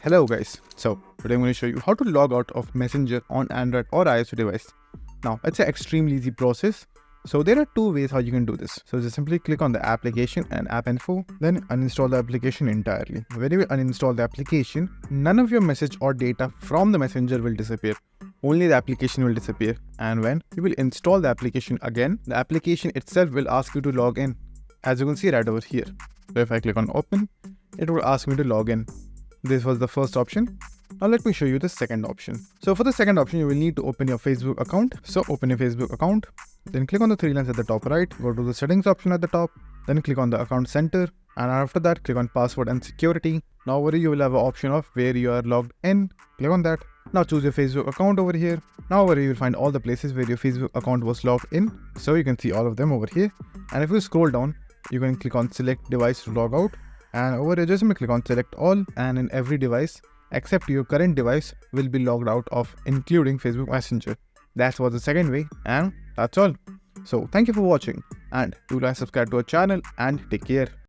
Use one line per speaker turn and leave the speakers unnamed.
Hello guys, so today I'm going to show you how to log out of Messenger on Android or iOS device. Now it's an extremely easy process. So there are two ways how you can do this. So just simply click on the application and app info, then uninstall the application entirely. When you uninstall the application, none of your message or data from the Messenger will disappear. Only the application will disappear. And when you will install the application again, the application itself will ask you to log in. As you can see right over here. So if I click on open, it will ask me to log in. This was the first option. Now let me show you the second option. So for the second option, you will need to open your Facebook account. So open your Facebook account, then click on the three lines at the top right, go to the settings option at the top, then click on the account center, and after that click on password and security. Now over here you will have an option of where you are logged in. Click on that. Now choose your Facebook account over here. Now over here you will find all the places where your Facebook account was logged in. So you can see all of them over here. And if you scroll down, you can click on select device to log out. And over here just simply click on select all, and in every device except your current device will be logged out of, including Facebook Messenger. That was the second way, and that's all. So thank you for watching, and do like, subscribe to our channel, and take care.